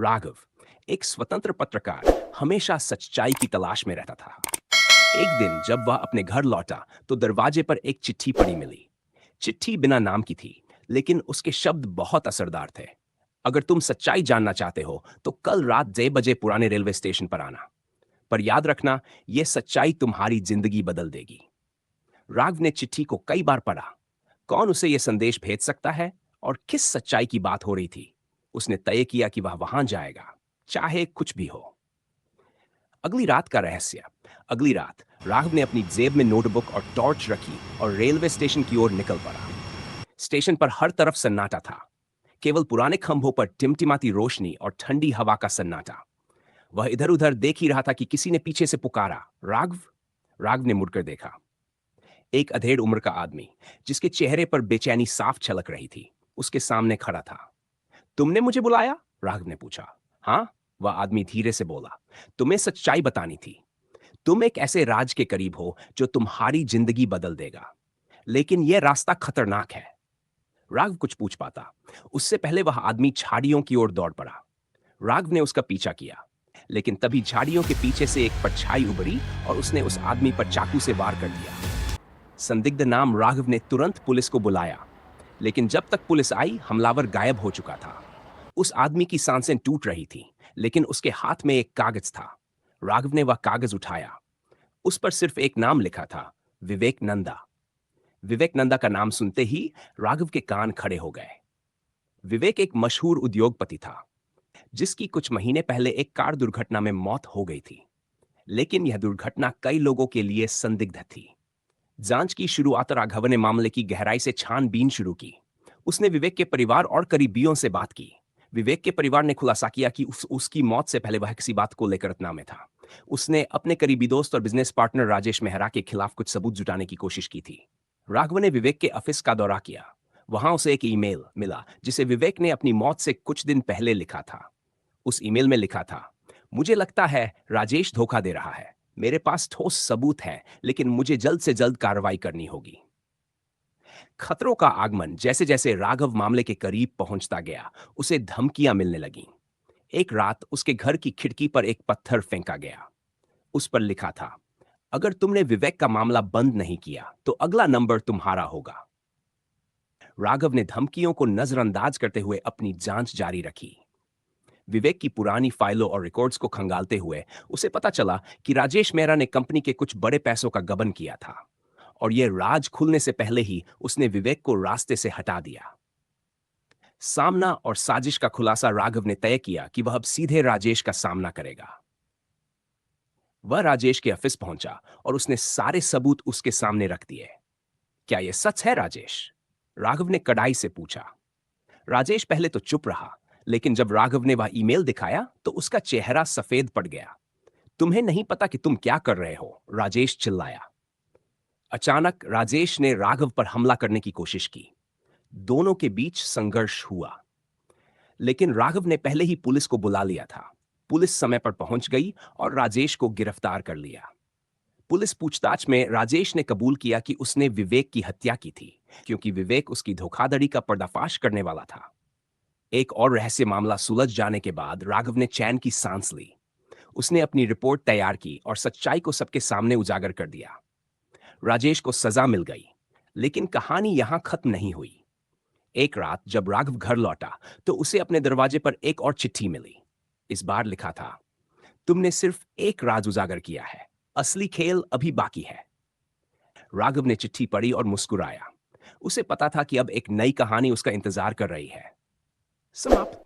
राघव, एक स्वतंत्र पत्रकार, हमेशा सच्चाई की तलाश में रहता था। एक दिन जब वह अपने घर लौटा तो दरवाजे पर एक चिट्ठी पड़ी मिली। चिट्ठी बिना नाम की थी, लेकिन उसके शब्द बहुत असरदार थे। अगर तुम सच्चाई जानना चाहते हो तो कल रात 6 बजे पुराने रेलवे स्टेशन पर आना। पर याद रखना, यह सच्चाई तुम्हारी जिंदगी बदल देगी। राघव ने चिट्ठी को कई बार पढ़ा। कौन उसे यह संदेश भेज सकता है और किस सच्चाई की बात हो रही थी? उसने तय किया कि वह वहां जाएगा, चाहे कुछ भी हो। अगली रात का रहस्य। अगली रात राघव ने अपनी जेब में नोटबुक और टॉर्च रखी और रेलवे स्टेशन की ओर निकल पड़ा। स्टेशन पर हर तरफ सन्नाटा था। केवल पुराने खंभों पर टिमटिमाती रोशनी और ठंडी हवा का सन्नाटा। वह इधर उधर देख ही रहा था कि किसी ने पीछे से पुकारा, राघव। राघव ने मुड़कर देखा। एक अधेड़ उम्र का आदमी, जिसके चेहरे पर बेचैनी साफ छलक रही थी, उसके सामने खड़ा था। तुमने मुझे बुलाया? राघव ने पूछा। हाँ, वह आदमी धीरे से बोला। तुम्हें सच्चाई बतानी थी। तुम एक ऐसे राज के करीब हो जो तुम्हारी जिंदगी बदल देगा, लेकिन यह रास्ता खतरनाक है। राघव कुछ पूछ पाता, उससे पहले वह आदमी झाड़ियों की ओर दौड़ पड़ा। राघव ने उसका पीछा किया, लेकिन तभी झाड़ियों के पीछे से एक परछाई उभरी और उसने उस आदमी पर चाकू से वार कर दिया। संदिग्ध नाम राघव ने तुरंत पुलिस को बुलाया, लेकिन जब तक पुलिस आई, हमलावर गायब हो चुका था। उस आदमी की सांसें टूट रही थीं, लेकिन उसके हाथ में एक कागज था। राघव ने वह कागज उठाया। उस पर सिर्फ एक नाम लिखा था, विवेक नंदा। विवेक नंदा का नाम सुनते ही राघव के कान खड़े हो गए। विवेक एक मशहूर उद्योगपति था, जिसकी कुछ महीने पहले एक कार दुर्घटना में मौत हो गई थी। लेकिन यह दुर्घटना कई लोगों के लिए संदिग्ध थी। जांच की शुरुआत राघव ने मामले की गहराई से छानबीन शुरू की। उसने विवेक के परिवार और करीबियों से बात की। विवेक के परिवार ने खुलासा किया कि उसकी मौत से पहले वह किसी बात को लेकर तनाव में था। उसने अपने करीबी दोस्त और बिजनेस पार्टनर राजेश मेहरा के खिलाफ कुछ सबूत जुटाने की कोशिश की थी। राघव ने विवेक के ऑफिस का दौरा किया। वहां उसे एक ईमेल मिला, जिसे विवेक ने अपनी मौत से कुछ दिन पहले लिखा था। उस ईमेल में लिखा था, मुझे लगता है राजेश धोखा दे रहा है। मेरे पास ठोस सबूत है, लेकिन मुझे जल्द से जल्द कार्रवाई करनी होगी। खतरों का आगमन। जैसे जैसे राघव मामले के करीब पहुंचता गया, उसे धमकियां मिलने लगीं। एक रात उसके घर की खिड़की पर एक पत्थर फेंका गया। उस पर लिखा था, अगर तुमने विवेक का मामला बंद नहीं किया तो अगला नंबर तुम्हारा होगा। राघव ने धमकियों को नजरअंदाज करते हुए अपनी जांच जारी रखी। विवेक की पुरानी फाइलों और रिकॉर्ड्स को खंगालते हुए उसे पता चला कि राजेश मेहरा ने कंपनी के कुछ बड़े पैसों का गबन किया था, और यह राज खुलने से पहले ही उसने विवेक को रास्ते से हटा दिया। सामना और साजिश का खुलासा। राघव ने तय किया कि वह अब सीधे राजेश का सामना करेगा। वह राजेश के ऑफिस पहुंचा और उसने सारे सबूत उसके सामने रख दिए। क्या यह सच है राजेश? राघव ने कड़ाई से पूछा। राजेश पहले तो चुप रहा, लेकिन जब राघव ने वह ईमेल दिखाया तो उसका चेहरा सफेद पड़ गया। तुम्हें नहीं पता कि तुम क्या कर रहे हो, राजेश चिल्लाया। अचानक राजेश ने राघव पर हमला करने की कोशिश की। दोनों के बीच संघर्ष हुआ, लेकिन राघव ने पहले ही पुलिस को बुला लिया था। पुलिस समय पर पहुंच गई और राजेश को गिरफ्तार कर लिया। पुलिस पूछताछ में राजेश ने कबूल किया कि उसने विवेक की हत्या की थी, क्योंकि विवेक उसकी धोखाधड़ी का पर्दाफाश करने वाला था। एक और रहस्य मामला सुलझ जाने के बाद राघव ने चैन की सांस ली। उसने अपनी रिपोर्ट तैयार की और सच्चाई को सबके सामने उजागर कर दिया। राजेश को सजा मिल गई, लेकिन कहानी यहां खत्म नहीं हुई। एक रात जब राघव घर लौटा तो उसे अपने दरवाजे पर एक और चिट्ठी मिली। इस बार लिखा था, तुमने सिर्फ एक राज उजागर किया है, असली खेल अभी बाकी है। राघव ने चिट्ठी पढ़ी और मुस्कुराया। उसे पता था कि अब एक नई कहानी उसका इंतजार कर रही है। समाप्त।